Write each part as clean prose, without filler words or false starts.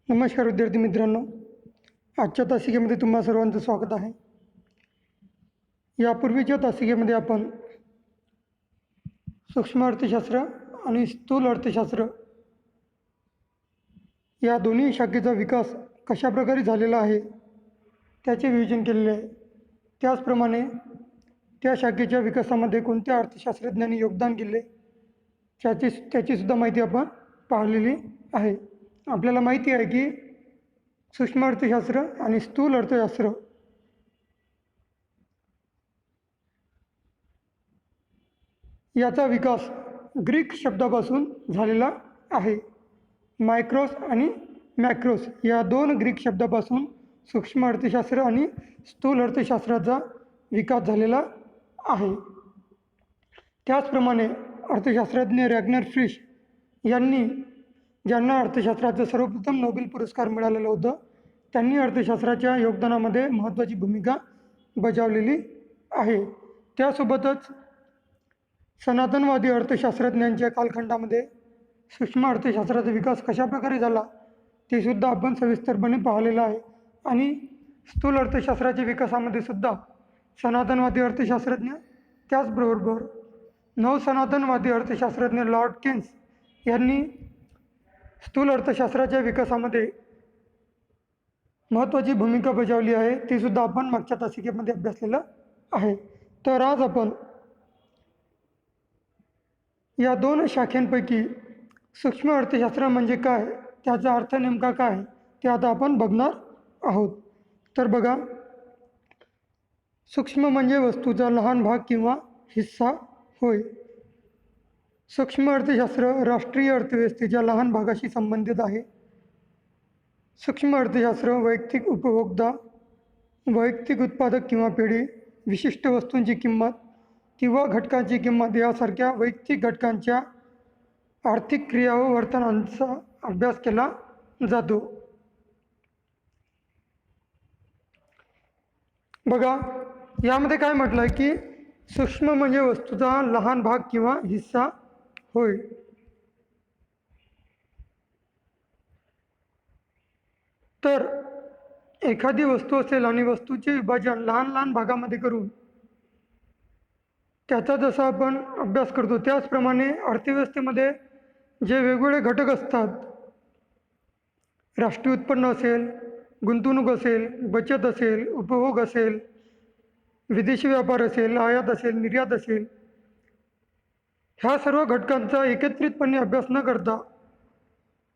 नमस्कार विद्यार्थी मित्रांनो, आजच्या तासिकेमध्ये तुम्हा सर्वांचं स्वागत आहे. यापूर्वीच्या तासिकेमध्ये आपण सूक्ष्म अर्थशास्त्र आणि स्थूल अर्थशास्त्र या दोन्ही शाखेचा विकास कशाप्रकारे झालेला आहे त्याचे विवेचन केलेले आहे. त्याचप्रमाणे त्या शाखेच्या विकासामध्ये कोणत्या अर्थशास्त्रज्ञांनी योगदान केले त्याचीसुद्धा माहिती आपण पाहिलेली आहे. आपल्याला माहिती आहे की सूक्ष्म अर्थशास्त्र आणि स्थूल अर्थशास्त्र याचा विकास ग्रीक शब्दापासून झालेला आहे. मायक्रोस आणि मॅक्रोस या दोन ग्रीक शब्दापासून सूक्ष्म अर्थशास्त्र आणि स्थूल अर्थशास्त्राचा विकास झालेला आहे. त्याचप्रमाणे अर्थशास्त्रज्ञ रॅग्नर फ्रिश यांनी, ज्यांना अर्थशास्त्राचा सर्वप्रथम नोबेल पुरस्कार मिळालेला होता, त्यांनी अर्थशास्त्राच्या योगदानामध्ये महत्त्वाची भूमिका बजावलेली आहे. त्यासोबतच सनातनवादी अर्थशास्त्रज्ञांच्या कालखंडामध्ये सूक्ष्म अर्थशास्त्राचा विकास कशाप्रकारे झाला ते सुद्धा आपण सविस्तरपणे पाहिलेलं आहे. आणि स्थूल अर्थशास्त्राच्या विकासामध्ये सुद्धा सनातनवादी अर्थशास्त्रज्ञ, त्याचबरोबर नवसनातनवादी अर्थशास्त्रज्ञ लॉर्ड केन्स यांनी स्थूल अर्थशास्त्राच्या विकासामध्ये महत्त्वाची भूमिका बजावली आहे. ती सुद्धा आपण मागच्या तासिकेमध्ये अभ्यासलेलं आहे. तर आज आपण या दोन शाखांपैकी सूक्ष्म अर्थशास्त्र म्हणजे काय, त्याचा अर्थ नेमका काय ते आता आपण बघणार आहोत. तर बघा, सूक्ष्म म्हणजे वस्तूचा लहान भाग किंवा हिस्सा होय. सूक्ष्म अर्थशास्त्र राष्ट्रीय अर्थव्यवस्थेच्या लहान भागाशी संबंधित आहे. सूक्ष्म अर्थशास्त्र वैयक्तिक उपभोक्ता, वैयक्तिक उत्पादक किंवा पेढी, विशिष्ट वस्तूंची किंमत किंवा घटकांची किंमत यासारख्या वैयक्तिक घटकांच्या आर्थिक क्रिया व वर्तनांचा अभ्यास केला जातो. बघा, यामध्ये काय म्हटलं आहे की सूक्ष्म म्हणजे वस्तूचा लहान भाग किंवा हिस्सा होय. तर एखादी वस्तू असेल आणि वस्तूचे विभाजन लहान लहान भागामध्ये करून त्याचा जसा आपण अभ्यास करतो, त्याचप्रमाणे अर्थव्यवस्थेमध्ये जे वेगवेगळे घटक असतात, राष्ट्रीय उत्पन्न असेल, गुंतवणूक असेल, बचत असेल, उपभोग असेल, विदेशी व्यापार असेल, आयात असेल, निर्यात असेल, ह्या सर्व घटकांचा एकत्रितपणे अभ्यास न करता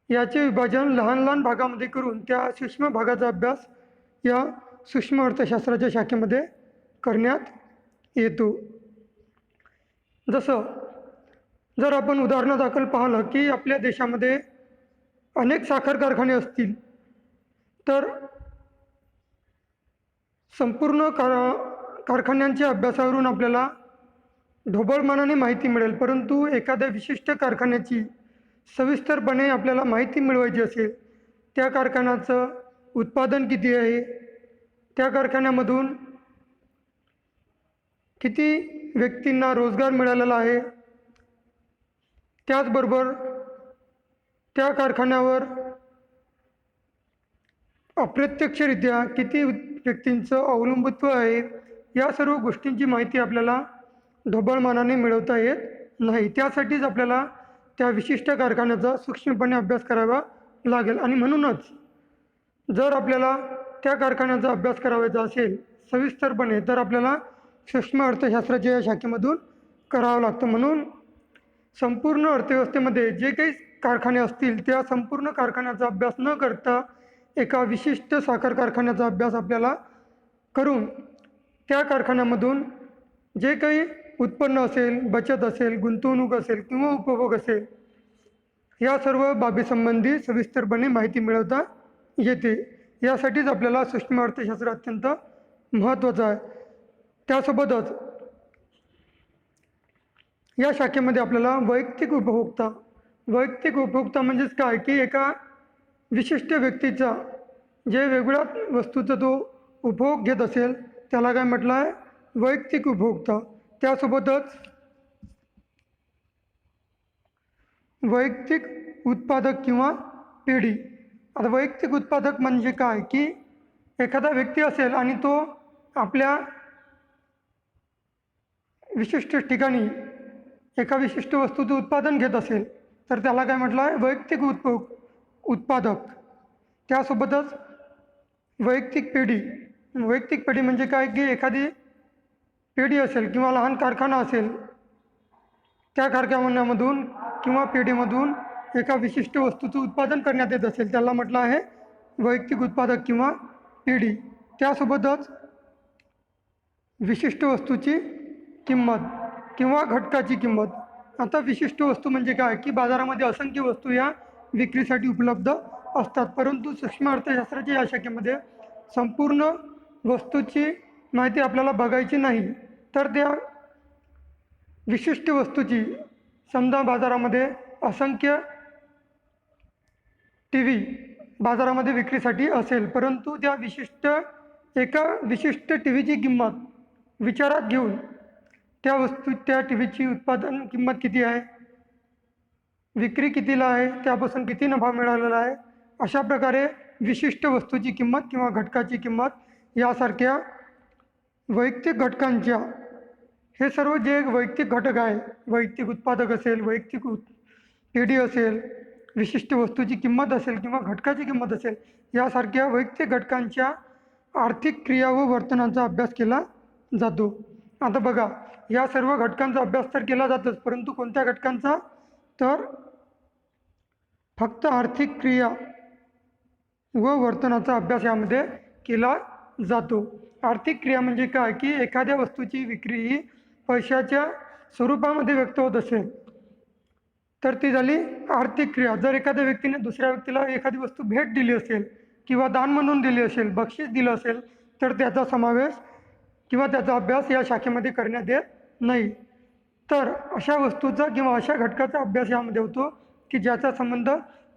याचे विभाजन लहान लहान भागामध्ये करून त्या सूक्ष्म भागाचा अभ्यास या सूक्ष्म अर्थशास्त्राच्या शाखेमध्ये करण्यात येतो. जसं जर आपण उदाहरणादाखल पाहिलं की आपल्या देशामध्ये अनेक साखर कारखाने असतील, तर संपूर्ण कारखान्यांच्या अभ्यासावरून आपल्याला ढोबळमानाने माहिती मिळेल. परंतु एखाद्या विशिष्ट कारखान्याची सविस्तरपणे आपल्याला माहिती मिळवायची असेल, त्या कारखान्याचं उत्पादन किती आहे, त्या कारखान्यामधून किती व्यक्तींना रोजगार मिळालेला आहे, त्याचबरोबर त्या कारखान्यावर अप्रत्यक्षरित्या किती व्यक्तींचं अवलंबित्व आहे, या सर्व गोष्टींची माहिती आपल्याला ढोबळमानाने मिळवता येत नाही. त्यासाठीच आपल्याला त्या विशिष्ट कारखान्याचा सूक्ष्मपणे अभ्यास करावा लागेल. आणि म्हणूनच जर आपल्याला त्या कारखान्याचा अभ्यास करावायचा असेल सविस्तरपणे, तर आपल्याला सूक्ष्म अर्थशास्त्राच्या या शाखेमधून करावं लागतं. म्हणून संपूर्ण अर्थव्यवस्थेमध्ये जे काही कारखाने असतील त्या संपूर्ण कारखान्याचा अभ्यास न करता एका विशिष्ट साखर कारखान्याचा अभ्यास आपल्याला करून त्या कारखान्यामधून जे काही उत्पन्न असेल, बचत असेल, गुंतवणूक असेल किंवा उपभोग असेल, या सर्व बाबीसंबंधी सविस्तरपणे माहिती मिळवता येते. यासाठीच आपल्याला सूक्ष्म अर्थशास्त्र अत्यंत महत्त्वाचं आहे. त्यासोबतच या शाखेमध्ये आपल्याला वैयक्तिक उपभोक्ता म्हणजेच काय की एका विशिष्ट व्यक्तीचा जे वेगवेगळ्या वस्तूचा तो उपभोग घेत असेल त्याला काय म्हटलं आहे, वैयक्तिक उपभोक्ता. त्यासोबतच वैयक्तिक उत्पादक किंवा पेढी आता वैयक्तिक उत्पादक म्हणजे काय, की एखादा व्यक्ती असेल आणि तो आपल्या विशिष्ट ठिकाणी एका विशिष्ट वस्तूचं उत्पादन घेत असेल तर त्याला काय म्हटलं आहे, वैयक्तिक उत्पादक. त्यासोबतच वैयक्तिक पेढी. वैयक्तिक पेढी म्हणजे काय, की एखादी पेढी असेल किंवा लहान कारखाना असेल, त्या कारखान्यामधून किंवा पेढीमधून एका विशिष्ट वस्तूचं उत्पादन करण्यात येत असेल त्याला म्हटलं आहे वैयक्तिक उत्पादक किंवा पेढी. त्यासोबतच विशिष्ट वस्तूची किंमत किंवा घटकाची किंमत. आता विशिष्ट वस्तू म्हणजे काय, की बाजारामध्ये असंख्य वस्तू या विक्रीसाठी उपलब्ध असतात, परंतु सूक्ष्म अर्थशास्त्राच्या या शाखेमध्ये संपूर्ण वस्तूची माहिती आपल्याला बघायची नाही. तर त्या विशिष्ट वस्तूची, समजा बाजारामध्ये असंख्य टी व्ही बाजारामध्ये विक्रीसाठी असेल, परंतु त्या एका विशिष्ट टी व्हीची किंमत विचारात घेऊन त्या टी व्हीची उत्पादन किंमत किती आहे, विक्री कितीला आहे, त्यापासून किती नफा मिळालेला आहे, अशा प्रकारे विशिष्ट वस्तूची किंमत किंवा घटकाची किंमत यासारख्या वैयक्तिक घटकांच्या, हे सर्व जे वैयक्तिक घटक आहे, वैयक्तिक उत्पादक असेल, वैयक्तिक पेढी असेल, विशिष्ट वस्तूची किंमत असेल किंवा घटकाची किंमत असेल, यासारख्या वैयक्तिक घटकांच्या आर्थिक क्रिया व वर्तनाचा अभ्यास केला जातो. आता बघा, या सर्व घटकांचा अभ्यास तर केला जातोच, परंतु कोणत्या घटकांचा, तर फक्त आर्थिक क्रिया व वर्तनाचा अभ्यास यामध्ये केला जातो. आर्थिक क्रिया म्हणजे काय, की एखाद्या वस्तूची विक्री ही पैशाच्या स्वरूपामध्ये व्यक्त होत असेल तर ती झाली आर्थिक क्रिया. जर एखाद्या व्यक्तीने दुसऱ्या व्यक्तीला एखादी वस्तू भेट दिली असेल किंवा दान म्हणून दिली असेल, बक्षीस दिलं असेल, तर त्याचा समावेश किंवा त्याचा अभ्यास या शाखेमध्ये करण्यात येत नाही. तर अशा वस्तूचा किंवा अशा घटकाचा अभ्यास यामध्ये होतो की ज्याचा संबंध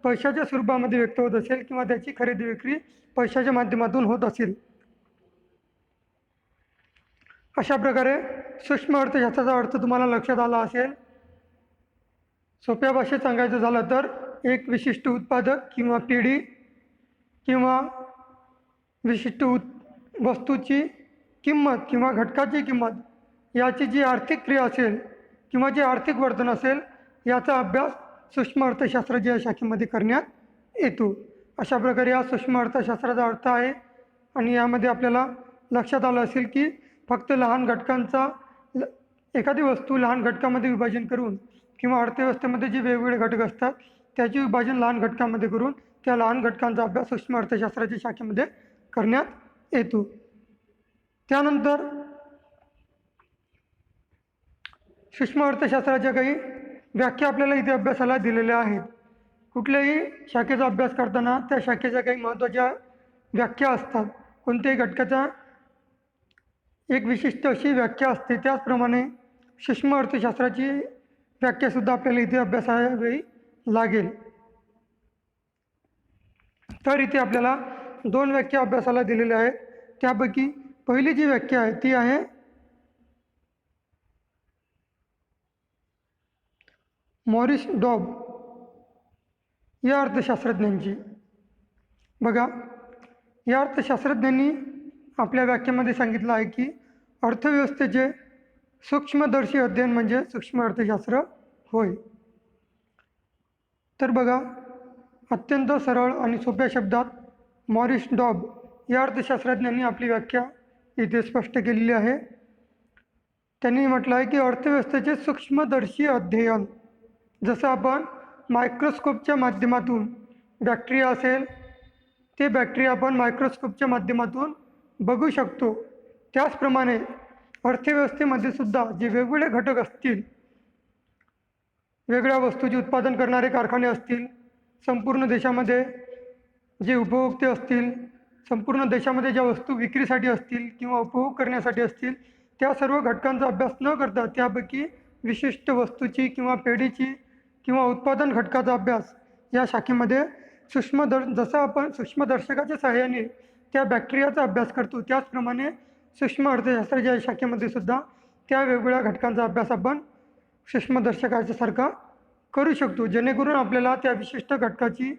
पैशाच्या स्वरूपामध्ये व्यक्त होत असेल किंवा त्याची खरेदी विक्री पैशाच्या माध्यमातून होत असेल. अशा प्रकारे सूक्ष्म अर्थशास्त्राचा अर्थ तुम्हाला लक्षात आला असेल. सोप्या भाषेत सांगायचं झालं तर एक विशिष्ट उत्पादक किंवा पेढी किंवा विशिष्ट वस्तूची किंमत किंवा घटकाची किंमत याची जी आर्थिक क्रिया असेल किंवा जे आर्थिक वर्तन असेल याचा अभ्यास सूक्ष्म अर्थशास्त्राच्या शाखेमध्ये करण्यात येतो. अशा प्रकारे हा सूक्ष्म अर्थशास्त्राचा अर्थ आहे. आणि यामध्ये आपल्याला लक्षात आलं असेल की फक्त लहान घटकांचा, एखादी वस्तू लहान घटकामध्ये विभाजन करून किंवा अर्थव्यवस्थेमध्ये जे वेगवेगळे घटक असतात त्याचे विभाजन लहान घटकांमध्ये करून त्या लहान घटकांचा अभ्यास सूक्ष्म अर्थशास्त्राच्या शाखेमध्ये करण्यात येतो. त्यानंतर सूक्ष्म अर्थशास्त्राच्या काही व्याख्या आपल्याला इथे अभ्यासाला दिलेल्या आहेत. कुठल्याही शाखेचा अभ्यास करताना त्या शाखेच्या काही महत्त्वाच्या व्याख्या असतात. कोणत्याही घटकाचा एक विशिष्ट अशी व्याख्या असते, त्याचप्रमाणे सूक्ष्म अर्थशास्त्राची व्याख्यासुद्धा आपल्याला इथे अभ्यासावेळी लागेल. तर इथे आपल्याला 2 व्याख्या अभ्यासाला दिलेल्या आहेत. त्यापैकी पहिली जी व्याख्या आहे ती आहे मॉरिस डॉब या अर्थशास्त्रज्ञांची. बघा, या अर्थशास्त्रज्ञांनी आपल्या व्याख्येमध्ये सांगितलं आहे की अर्थव्यवस्थेचे सूक्ष्मदर्शी अध्ययन म्हणजे सूक्ष्म अर्थशास्त्र होय. तर बघा, अत्यंत सरळ आणि सोप्या शब्दात मॉरिस डॉब या अर्थशास्त्रज्ञांनी आपली व्याख्या इथे स्पष्ट केलेली आहे. त्यांनी म्हटलं आहे की अर्थव्यवस्थेचे सूक्ष्मदर्शी अध्ययन, जसं आपण मायक्रोस्कोपच्या माध्यमातून बॅक्टेरिया असेल ते बॅक्टेरिया आपण मायक्रोस्कोपच्या माध्यमातून बघू शकतो, त्याचप्रमाणे अर्थव्यवस्थेमध्ये सुद्धा जे वेगवेगळे घटक असतील, वेगळ्या वस्तूचे उत्पादन करणारे कारखाने असतील, संपूर्ण देशामध्ये जे उपभोक्ते असतील, संपूर्ण देशामध्ये ज्या वस्तू विक्रीसाठी असतील किंवा उपभोग करण्यासाठी असतील, त्या सर्व घटकांचा अभ्यास न करता त्यापैकी विशिष्ट वस्तूची किंवा पेढीची किंवा उत्पादन घटकाचा अभ्यास या शाखेमध्ये जसं आपण सूक्ष्मदर्शकाच्या सहाय्याने त्या बॅक्टेरियाचा अभ्यास करतो, त्याचप्रमाणे सूक्ष्म अर्थशास्त्राच्या शाखेमध्ये सुद्धा त्या वेगवेगळ्या घटकांचा अभ्यास आपण सूक्ष्मदर्शकाच्या सारखा करू शकतो, जेणेकरून आपल्याला त्या विशिष्ट घटकाची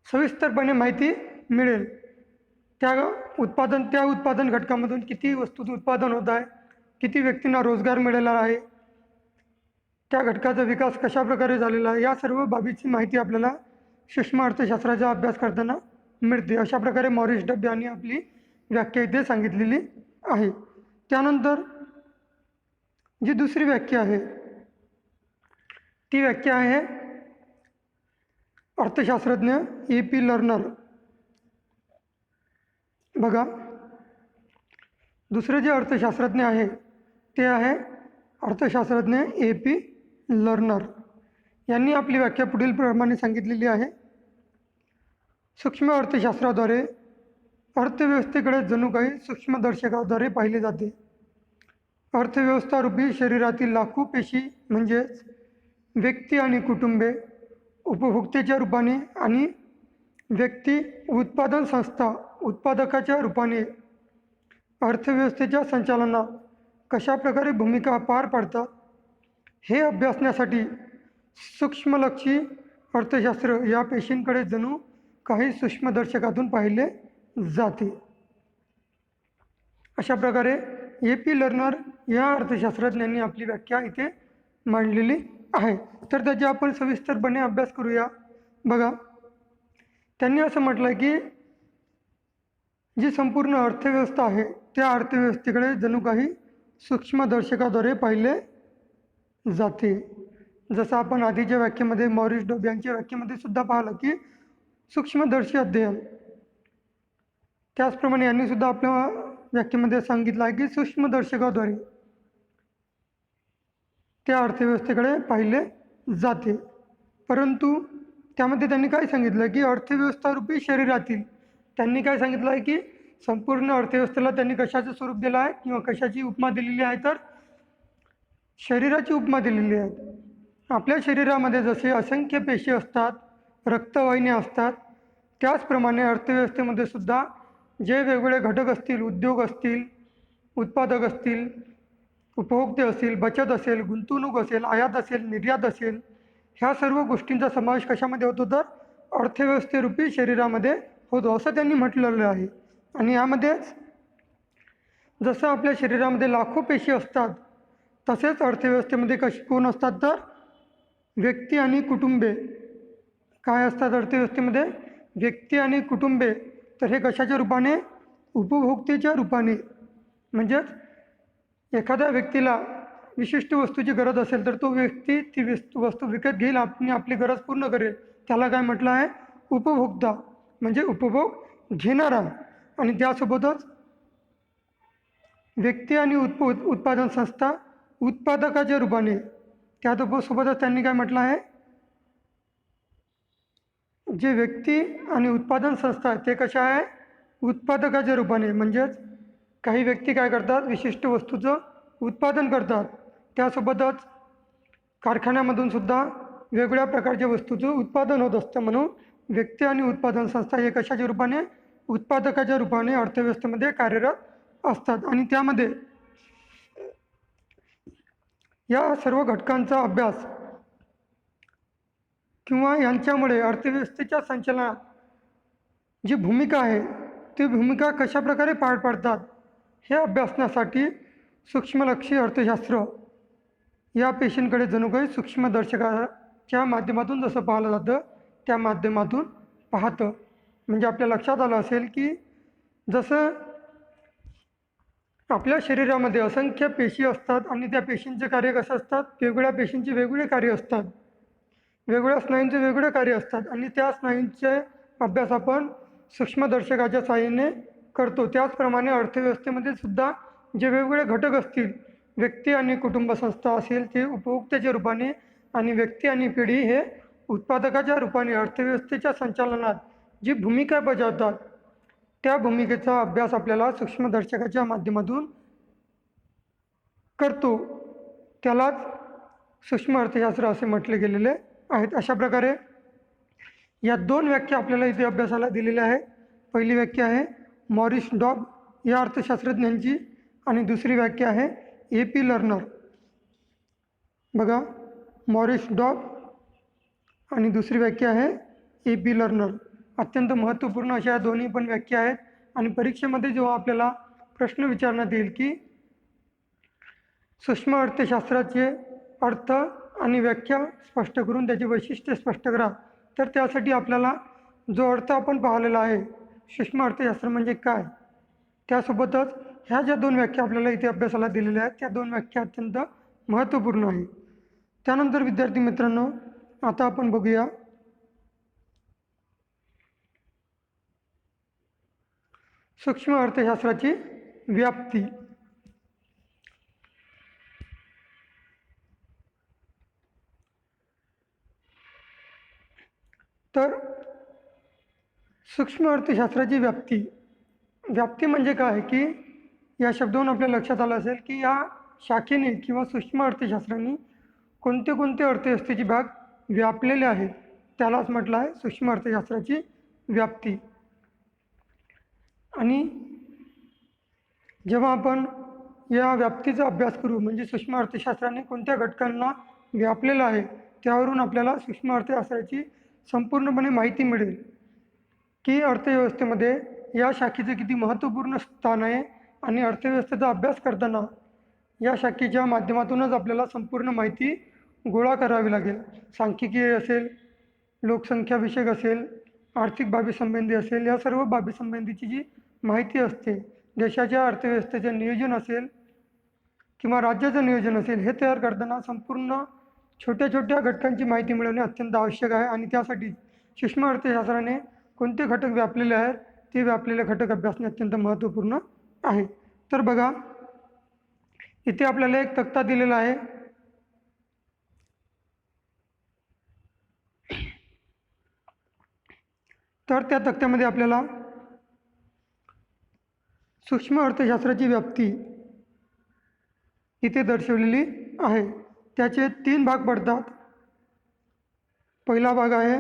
सविस्तरपणे माहिती मिळेल. त्या उत्पादन घटकामधून किती वस्तूचं उत्पादन होत आहे, किती व्यक्तींना रोजगार मिळालेला आहे, त्या घटकाचा विकास कशाप्रकारे झालेला आहे, या सर्व बाबीची माहिती आपल्याला सूक्ष्म अर्थशास्त्राचा अभ्यास करताना मिळते. अशा प्रकारे मॉरिस डब यांनी आपली व्याख्या इथे सांगितलेली आहे. त्यानंतर जी दुसरी व्याख्या आहे ती व्याख्या आहे अर्थशास्त्रज्ञ A.P. लर्नर. बघा, दुसरे जे अर्थशास्त्रज्ञ आहे ते आहे अर्थशास्त्रज्ञ A.P. लर्नर. यांनी आपली व्याख्या पुढील प्रमाणे सांगितलेली आहे. सूक्ष्म अर्थशास्त्राद्वारे अर्थव्यवस्थेकडे जणू काही सूक्ष्मदर्शकाद्वारे पाहिले जाते. अर्थव्यवस्थारूपी शरीरातील लाखो पेशी म्हणजेच व्यक्ती आणि कुटुंबे, उपभोक्त्याच्या रूपाने आणि व्यक्ती उत्पादन संस्था उत्पादकाच्या रूपाने अर्थव्यवस्थेच्या संचालनात कशाप्रकारे भूमिका पार पाडतात हे अभ्यासण्यासाठी सूक्ष्मलक्षी अर्थशास्त्र या पेशींकडे जणू काही सूक्ष्मदर्शकातून पाहिले जाते. अशा प्रकारे A.P. लर्नर या अर्थशास्त्रज्ञांनी आपली व्याख्या इथे मांडलेली आहे. तर त्याचा आपण सविस्तरपणे अभ्यास करूया. बघा, त्यांनी असं म्हटलं की जी संपूर्ण अर्थव्यवस्था आहे त्या अर्थव्यवस्थेकडे जणू काही सूक्ष्मदर्शकाद्वारे पाहिले जाते. जसं आपण आधीच्या व्याख्येमध्ये मॉरिस डब यांच्या व्याख्येमध्ये सुद्धा पाहिलं की सूक्ष्मदर्शी अध्ययन, त्याचप्रमाणे यांनी सुद्धा आपल्या व्याख्येमध्ये सांगितलं आहे की सूक्ष्मदर्शकाद्वारे त्या अर्थव्यवस्थेकडे पाहिले जाते. परंतु त्यामध्ये त्यांनी काय सांगितलं की अर्थव्यवस्थारूपी शरीरातील, त्यांनी काय सांगितलं आहे की संपूर्ण अर्थव्यवस्थेला त्यांनी कशाचं स्वरूप दिलं आहे किंवा कशाची उपमा दिलेली आहे, तर शरीराची उपमा दिलेली आहे. आपल्या शरीरामध्ये जसे असंख्य पेशी असतात, रक्तवाहिन्या असतात, त्याचप्रमाणे अर्थव्यवस्थेमध्ये सुद्धा जे वेगवेगळे घटक असतील, उद्योग असतील, उत्पादक असतील, उपभोक्ते असतील, बचत असेल, गुंतवणूक असेल, आयात असेल, निर्यात असेल, ह्या सर्व गोष्टींचा समावेश कशामध्ये होतो, तर अर्थव्यवस्थेरूपी शरीरामध्ये होतो असं त्यांनी म्हटलेलं आहे. आणि यामध्येच जसं आपल्या शरीरामध्ये लाखो पेशी असतात तसेच अर्थव्यवस्थेमध्ये कोण असतात, तर व्यक्ती आणि कुटुंबे. काय असतात अर्थव्यवस्थेमध्ये? व्यक्ती आणि कुटुंबे. तर हे कशाच्या रूपाने? उपभोक्तेच्या रूपाने. म्हणजेच एखाद्या व्यक्तीला विशिष्ट वस्तूची गरज असेल तर तो व्यक्ती ती वस्तू विकत घेईल आणि आपली गरज पूर्ण करेल. त्याला काय म्हटलं आहे? उपभोक्ता, म्हणजे उपभोग घेणारा. आणि त्यासोबतच व्यक्ती आणि उत्पादन संस्था उत्पादकाच्या रूपाने. त्यासोबतच त्यांनी काय म्हटलं आहे? जे व्यक्ती आणि उत्पादन संस्था ते कशा आहे? उत्पादकाच्या रूपाने. म्हणजेच काही व्यक्ती काय करतात? विशिष्ट वस्तूचं उत्पादन करतात. त्यासोबतच कारखान्यामधून सुद्धा वेगवेगळ्या प्रकारच्या वस्तूचं उत्पादन होत असतं. म्हणून व्यक्ती आणि उत्पादन संस्था हे कशाच्या रूपाने? उत्पादकाच्या रूपाने अर्थव्यवस्थेमध्ये कार्यरत असतात. आणि त्यामध्ये या सर्व घटकांचा अभ्यास किंवा यांच्यामुळे अर्थव्यवस्थेच्या संचालनात जी भूमिका आहे ती भूमिका कशाप्रकारे पार पाडतात हे अभ्यासण्यासाठी सूक्ष्मलक्षी अर्थशास्त्र या पेशींकडे जणू काही सूक्ष्मदर्शकाच्या माध्यमातून जसं पाहिलं जातं त्या माध्यमातून पाहतं. म्हणजे आपल्या लक्षात आलं असेल की जसं आपल्या शरीरामध्ये असंख्य पेशी असतात आणि त्या पेशींचे कार्य कसं असतात? वेगवेगळ्या पेशींचे वेगवेगळे कार्य असतात, वेगवेगळ्या स्नायूंचे वेगवेगळे कार्य असतात आणि त्या स्नायूंचे अभ्यास आपण सूक्ष्मदर्शकाच्या साहाय्याने करतो. त्याचप्रमाणे अर्थव्यवस्थेमध्ये सुद्धा जे वेगवेगळे घटक असतील, व्यक्ती आणि कुटुंब संस्था असेल ते उपभोक्त्याच्या रूपाने आणि व्यक्ती आणि पिढी हे उत्पादकाच्या रूपाने अर्थव्यवस्थेच्या संचालनात जी भूमिका बजावतात त्या भूमिकेचा अभ्यास आपल्याला सूक्ष्मदर्शकाच्या माध्यमातून करतो. त्यालाच सूक्ष्म अर्थशास्त्र असे म्हटले गेलेले आहेत. अशा प्रकारे या दोन व्याख्या आपल्याला इथे अभ्यासाला दिलेल्या आहेत. पहिली व्याख्या आहे मॉरिस डॉब या अर्थशास्त्रज्ञांची आणि दुसरी व्याख्या आहे A.P. लर्नर. बघा, मॉरिस डॉब आणि दुसरी व्याख्या आहे A.P. लर्नर. अत्यंत महत्त्वपूर्ण अशा दोन्ही पण व्याख्या आहेत. आणि परीक्षेमध्ये जेव्हा आपल्याला प्रश्न विचारण्यात येईल की सूक्ष्म अर्थशास्त्राचे अर्थ आणि व्याख्या स्पष्ट करून त्याची वैशिष्ट्ये स्पष्ट करा, तर त्यासाठी आपल्याला जो अर्थ आपण पाहिलेला आहे सूक्ष्म अर्थशास्त्र म्हणजे काय, त्यासोबतच ह्या ज्या दोन व्याख्या आपल्याला इथे अभ्यासाला दिलेल्या आहेत त्या दोन व्याख्या अत्यंत महत्त्वपूर्ण आहे. त्यानंतर विद्यार्थी मित्रांनो, आता आपण बघूया सूक्ष्म अर्थशास्त्राची व्याप्ती. तर सूक्ष्म अर्थशास्त्राची व्याप्ती म्हणजे काय की या शब्दावरून आपल्या लक्षात आलं असेल की या शाखेने किंवा सूक्ष्म अर्थशास्त्राने कोणते कोणते अर्थव्यवस्थेचे भाग व्यापलेले आहेत, त्यालाच म्हटलं आहे सूक्ष्म अर्थशास्त्राची व्याप्ती. आणि जेव्हा आपण या व्याप्तीचा अभ्यास करू म्हणजे सूक्ष्म अर्थशास्त्राने कोणत्या घटकांना व्यापलेलं आहे त्यावरून आपल्याला सूक्ष्म अर्थशास्त्राची संपूर्णपणे माहिती मिळेल की अर्थव्यवस्थेमध्ये या शाखेचे किती महत्त्वपूर्ण स्थान आहे. आणि अर्थव्यवस्थेचा अभ्यास करताना या शाखेच्या माध्यमातूनच आपल्याला संपूर्ण माहिती गोळा करावी लागेल. सांख्यिकीय असेल, लोकसंख्याविषयक असेल, आर्थिक बाबीसंबंधी असेल, या सर्व बाबीसंबंधीची जी माहिती असते, देशाच्या अर्थव्यवस्थेचे नियोजन असेल किंवा राज्याचं नियोजन असेल, हे तयार करताना संपूर्ण छोट्या छोट्या घटकांची माहिती मिळवणे अत्यंत आवश्यक आहे. आणि त्यासाठी सूक्ष्म अर्थशास्त्राने कोणते घटक व्यापलेले आहेत ते व्यापलेले घटक अभ्यासणे अत्यंत महत्त्वपूर्ण आहे. तर बघा, इथे आपल्याला एक तक्ता दिलेला आहे. तर त्या तक्त्यामध्ये आपल्याला सूक्ष्म अर्थशास्त्राची व्याप्ती इथे दर्शवलेली आहे. त्याचे 3 भाग पडतात. पहिला भाग आहे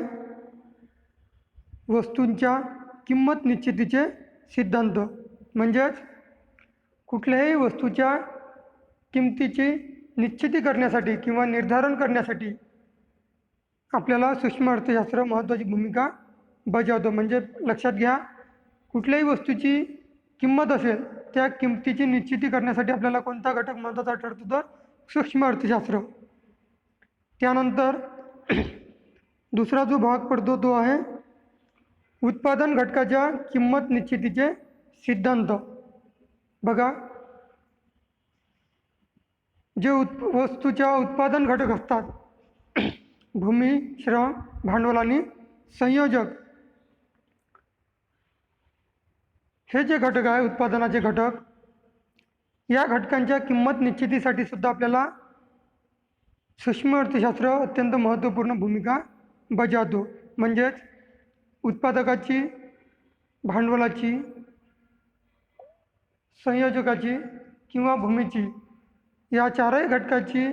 वस्तूंच्या किंमत निश्चितीचे सिद्धांत, म्हणजेच कुठल्याही वस्तूच्या किमतीची निश्चिती करण्यासाठी किंवा निर्धारण करण्यासाठी आपल्याला सूक्ष्म अर्थशास्त्र महत्त्वाची भूमिका बजावतो. म्हणजे लक्षात घ्या, कुठल्याही वस्तूची किंमत असेल त्या किमतीची निश्चिती करण्यासाठी आपल्याला कोणता घटक महत्त्वाचा ठरतो तर सूक्ष्म अर्थशास्त्र. त्यानंतर दुसरा जो भाग पडतो तो आहे उत्पादन घटकाच्या किंमत निश्चितीचे सिद्धांत. बघा, जे वस्तूच्या उत्पादन घटक असतात भूमी, श्रम, भांडवल आणि संयोजक, हे जे घटक आहे उत्पादनाचे घटक, या घटकांच्या किंमत निश्चितीसाठी सुद्धा आपल्याला सूक्ष्म अर्थशास्त्र अत्यंत महत्त्वपूर्ण भूमिका बजावतो. म्हणजेच उत्पादकाची, भांडवलाची, संयोजकाची किंवा भूमीची, या चारही घटकाची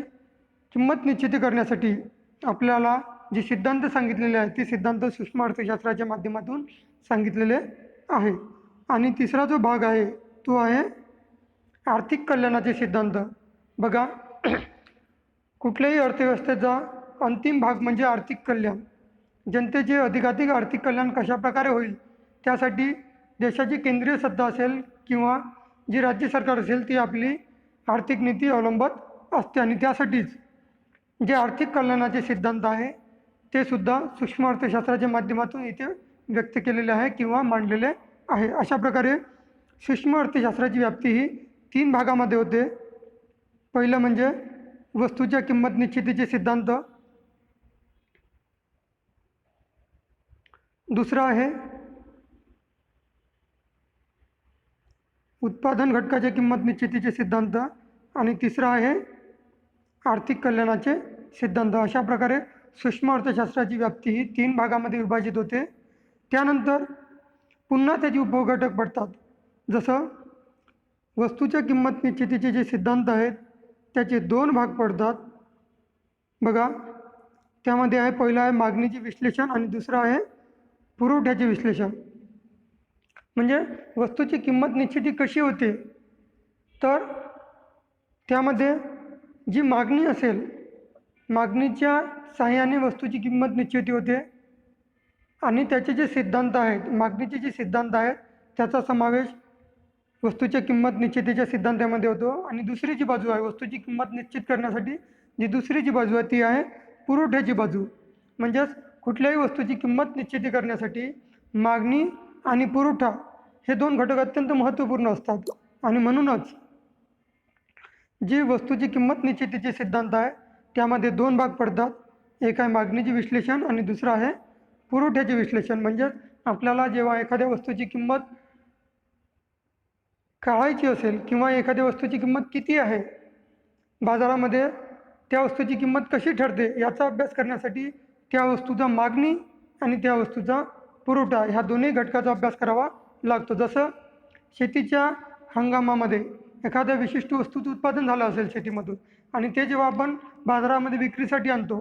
किंमत निश्चिती करण्यासाठी आपल्याला जे सिद्धांत सांगितलेले आहेत ते सिद्धांत सूक्ष्म अर्थशास्त्राच्या माध्यमातून सांगितलेले आहे. आणि तिसरा जो भाग आहे तो आहे आर्थिक कल्याणाचे सिद्धांत. बघा, कुठल्याही अर्थव्यवस्थेचा अंतिम भाग म्हणजे आर्थिक कल्याण. जनतेचे अधिकाधिक आर्थिक कल्याण कशाप्रकारे होईल त्यासाठी देशाची केंद्रीय सत्ता असेल किंवा जी राज्य सरकार असेल ती आपली आर्थिक नीती अवलंबत असते. आणि त्यासाठीच जे आर्थिक कल्याणाचे सिद्धांत आहे ते सुद्धा सूक्ष्म अर्थशास्त्राच्या माध्यमातून इथे व्यक्त केलेले आहे किंवा मांडलेले आहे. अशा प्रकारे सूक्ष्म अर्थशास्त्राची व्याप्ती ही 3 भागामध्ये होते. पहिलं म्हणजे वस्तूच्या किंमत निश्चितीचे सिद्धांत, दुसरा आहे उत्पादन घटकाच्या किंमत निश्चितीचे सिद्धांत आणि तिसरा आहे आर्थिक कल्याणाचे सिद्धांत. अशा प्रकारे सूक्ष्म अर्थशास्त्राची व्याप्ती ही 3 भागामध्ये विभाजित होते. त्यानंतर पुन्हा त्याचे उपघटक पडतात. जसं वस्तूच्या किंमत निश्चितीचे जे सिद्धांत आहेत त्याचे 2 भाग पडतात. बघा, त्यामध्ये आहे पहिला आहे मागणीचे विश्लेषण आणि दुसरं आहे पुरवठ्याचे विश्लेषण. म्हणजे वस्तूची किंमत निश्चिती कशी होते तर त्यामध्ये जी मागणी असेल, मागणीच्या साहाय्याने वस्तूची किंमत निश्चिती होते. आणि त्याचे जे सिद्धांत आहेत, मागणीचे जे सिद्धांत आहेत त्याचा समावेश वस्तूच्या किंमत निश्चितीच्या सिद्धांतामध्ये होतो. आणि दुसरी जी बाजू आहे वस्तूची किंमत निश्चित करण्यासाठी, जी दुसरी जी बाजू आहे ती आहे पुरवठ्याची बाजू. म्हणजेच कुठल्याही वस्तूची किंमत निश्चिती करण्यासाठी मागणी आणि पुरवठा हे दोन घटक अत्यंत महत्त्वपूर्ण असतात. आणि म्हणूनच जी वस्तूची किंमत निश्चितीचे सिद्धांत आहे त्यामध्ये दोन भाग पडतात. एक आहे मागणीचे विश्लेषण आणि दुसरं आहे पुरवठ्याचे विश्लेषण. म्हणजेच आपल्याला जेव्हा एखाद्या वस्तूची किंमत काढायची असेल किंवा एखाद्या वस्तूची किंमत किती आहे बाजारामध्ये, त्या वस्तूची किंमत कशी ठरते याचा अभ्यास करण्यासाठी त्या वस्तूचा मागणी आणि त्या वस्तूचा पुरवठा ह्या दोन्ही घटकाचा अभ्यास करावा लागतो. जसं शेतीच्या हंगामामध्ये एखाद्या विशिष्ट वस्तूचं उत्पादन झालं असेल शेतीमधून आणि ते जेव्हा आपण बाजारामध्ये विक्रीसाठी आणतो,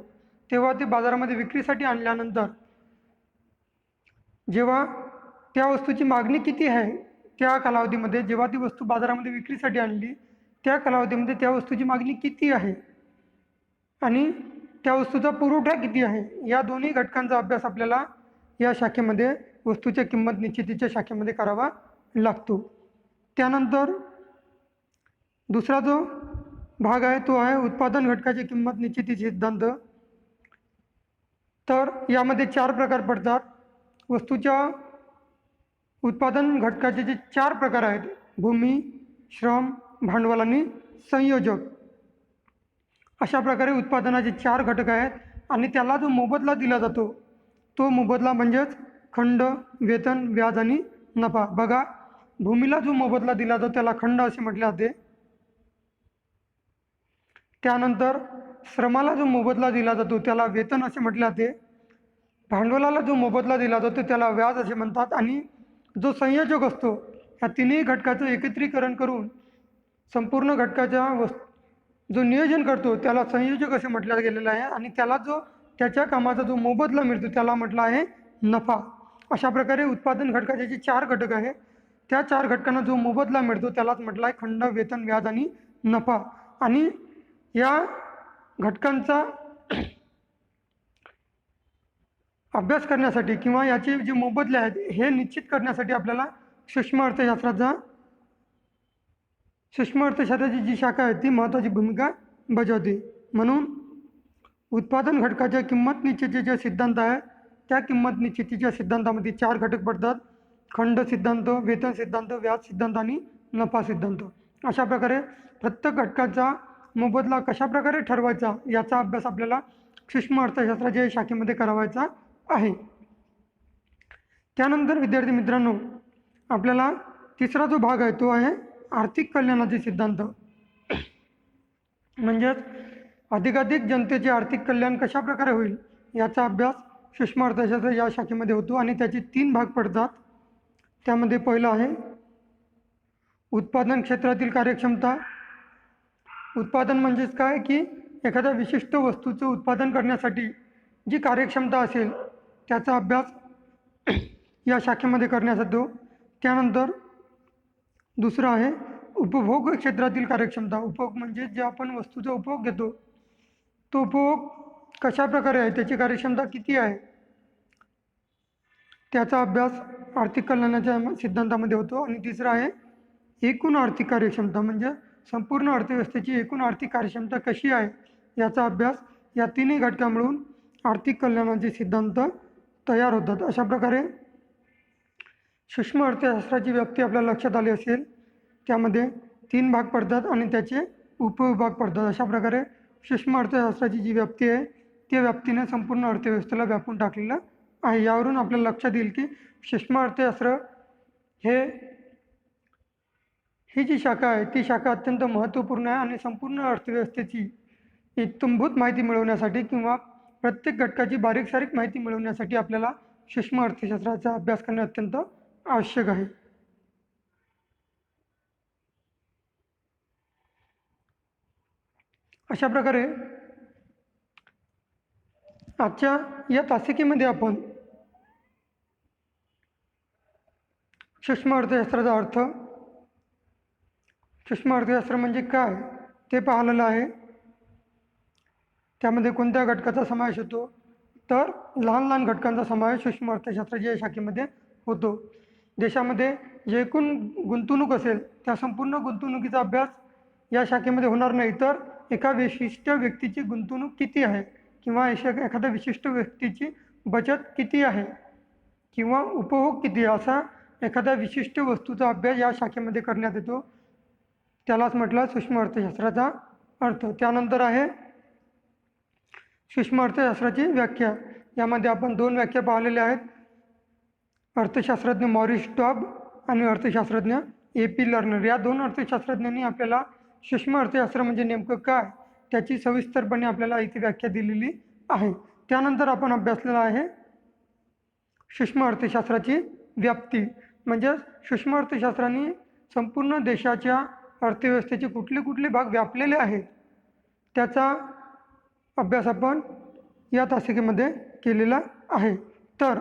तेव्हा ते बाजारामध्ये विक्रीसाठी आणल्यानंतर जेव्हा त्या वस्तूची मागणी किती आहे त्या कालावधीमध्ये, जेव्हा ती वस्तू बाजारामध्ये विक्रीसाठी आणली त्या कालावधीमध्ये त्या वस्तूची मागणी किती आहे आणि त्या वस्तूचा पुरवठा किती आहे, या दोन्ही घटकांचा अभ्यास आपल्याला या शाखेमध्ये वस्तूच्या किंमत निश्चितीच्या शाखेमध्ये करावा लागतो. त्यानंतर दुसरा जो भाग आहे तो आहे उत्पादन घटकाची किंमत निश्चिती सिद्धांत. तर यामध्ये 4 प्रकार पडतात. वस्तूच्या उत्पादन घटकाचे जे 4 प्रकार आहेत, भूमी, श्रम, भांडवल आणि संयोजक, अशा प्रकारे उत्पादनाचे 4 घटक आहेत. आणि त्याला जो मोबदला दिला जातो तो मोबदला म्हणजेच खंड, वेतन, व्याज आणि नफा. बघा, भूमीला जो मोबदला दिला जातो त्याला खंड असे म्हटले जाते. त्यानंतर श्रमाला जो मोबदला दिला जातो त्याला वेतन असे म्हटले जाते. भांडवलाला जो मोबदला दिला जातो त्याला व्याज असे म्हणतात. आणि जो संयोजक असतो ह्या तिन्ही घटकाचं एकत्रीकरण करून संपूर्ण घटकाच्या जो नियोजन करतो त्याला संयोजक असे म्हटलं गेलेलं आहे. आणि त्याला जो त्याच्या कामाचा जो मोबदला मिळतो त्याला म्हटलं आहे नफा. अशा प्रकारे उत्पादन घटकाचे जे 4 घटक आहेत त्या 4 घटकांना जो मोबदला मिळतो त्यालाच म्हटलं आहे खंड, वेतन, व्याज आणि नफा. आणि या घटकांचा अभ्यास करण्यासाठी किंवा याचे जे मोबदले आहेत हे निश्चित करण्यासाठी आपल्याला सूक्ष्म अर्थशास्त्राची जी शाखा आहे ती महत्त्वाची भूमिका बजावते. म्हणून उत्पादन घटकाच्या किंमत निश्चितीचे सिद्धांत आहे त्या किंमत निश्चितीच्या सिद्धांतामध्ये 4 घटक पडतात: खंड सिद्धांत, वेतन सिद्धांत, व्याज सिद्धांत आणि नफा सिद्धांत. अशा प्रकारे प्रत्येक घटकाचा मोबदला कशा प्रकारे ठरवायचा याचा अभ्यास आपल्याला सूक्ष्म अर्थशास्त्राच्या शाखेमध्ये करावायचा आहे. त्यानंतर विद्यार्थी मित्रांनो, आपल्याला तिसरा जो भाग आहे तो आहे आर्थिक कल्याणाचे सिद्धांत. म्हणजेच अधिकाधिक जनतेचे आर्थिक कल्याण कशा प्रकारे होईल याचा अभ्यास सूक्ष्म अर्थशास्त्र या शाखेमध्ये होतो. आणि त्याचे 3 भाग पडतात. त्यामध्ये पहिलं आहे उत्पादन क्षेत्रातील कार्यक्षमता. उत्पादन म्हणजेच काय की एखाद्या विशिष्ट वस्तूचं उत्पादन करण्यासाठी जी कार्यक्षमता असेल त्याचा अभ्यास या शाखेमध्ये करण्यात येतो. त्यानंतर दुसरं आहे उपभोग क्षेत्रातील कार्यक्षमता. उपभोग म्हणजे जे आपण वस्तूचा उपभोग घेतो तो उपभोग कशा प्रकारे आहे, त्याची कार्यक्षमता किती आहे, त्याचा अभ्यास आर्थिक कल्याणाच्या सिद्धांतामध्ये होतो. आणि तिसरं आहे एकूण आर्थिक कार्यक्षमता. म्हणजे संपूर्ण अर्थव्यवस्थेची एकूण आर्थिक कार्यक्षमता कशी आहे याचा अभ्यास या तिन्ही घटका मिळून आर्थिक कल्याणाचे सिद्धांत तयार होतात. अशा प्रकारे सूक्ष्म अर्थशास्त्राची व्याप्ती आपल्याला लक्षात आली असेल. त्यामध्ये 3 भाग पडतात आणि त्याचे उपविभाग पडतात. अशा प्रकारे सूक्ष्म अर्थशास्त्राची जी व्याप्ती आहे त्या व्याप्तीने संपूर्ण अर्थव्यवस्थेला व्यापून टाकलेलं आहे. यावरून आपल्याला लक्षात येईल की सूक्ष्म अर्थशास्त्र ही जी शाखा आहे ती शाखा अत्यंत महत्त्वपूर्ण आहे. आणि संपूर्ण अर्थव्यवस्थेची इत्थंभूत माहिती मिळवण्यासाठी किंवा प्रत्येक घटकाची बारीक सारीक माहिती मिळवण्यासाठी आपल्याला सूक्ष्म अर्थशास्त्राचा अभ्यास करणे अत्यंत आवश्यक आहे. अशा प्रकारे आजच्या या तासिकेमध्ये आपण सूक्ष्म अर्थशास्त्राचा अर्थ, सूक्ष्म अर्थशास्त्र म्हणजे काय ते पाहिलेलं आहे. त्यामध्ये कोणत्या घटकाचा समावेश होतो, तर लहान लहान घटकांचा समावेश सूक्ष्म अर्थशास्त्राच्या या शाखेमध्ये होतो. देशामध्ये जे एकूण गुंतवणूक असेल त्या संपूर्ण गुंतवणुकीचा अभ्यास या शाखेमध्ये होणार नाही, तर एका विशिष्ट व्यक्तीची गुंतवणूक किती आहे किंवा एखाद्या विशिष्ट व्यक्तीची बचत किती आहे किंवा उपभोग किती आहे, असा एखाद्या विशिष्ट वस्तूचा अभ्यास या शाखेमध्ये करण्यात येतो. त्यालाच म्हटलं सूक्ष्म अर्थशास्त्राचा अर्थ. त्यानंतर आहे सूक्ष्म अर्थशास्त्राची व्याख्या. यामध्ये आपण 2 व्याख्या पाहिलेल्या आहेत. अर्थशास्त्रज्ञ मॉरिस टॉब आणि अर्थशास्त्रज्ञ AP लर्नर. या 2 अर्थशास्त्रज्ञांनी आपल्याला सूक्ष्म अर्थशास्त्र म्हणजे नेमकं काय त्याची सविस्तरपणे आपल्याला इथे व्याख्या दिलेली आहे. त्यानंतर आपण अभ्यासलेला आहे सूक्ष्म अर्थशास्त्राची व्याप्ती. म्हणजे सूक्ष्म अर्थशास्त्राने संपूर्ण देशाच्या अर्थव्यवस्थेचे कुठले कुठले भाग व्यापलेले आहेत त्याचा अभ्यास आपण या तासिकेमध्ये केलेला आहे. तर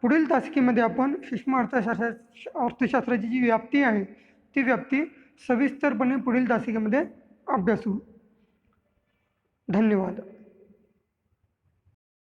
पुढील तासिकेमध्ये आपण सूक्ष्म अर्थशास्त्राची जी व्याप्ती आहे ती व्याप्ती सविस्तरपणे पुढील तासिकेमध्ये अभ्यासू. धन्यवाद.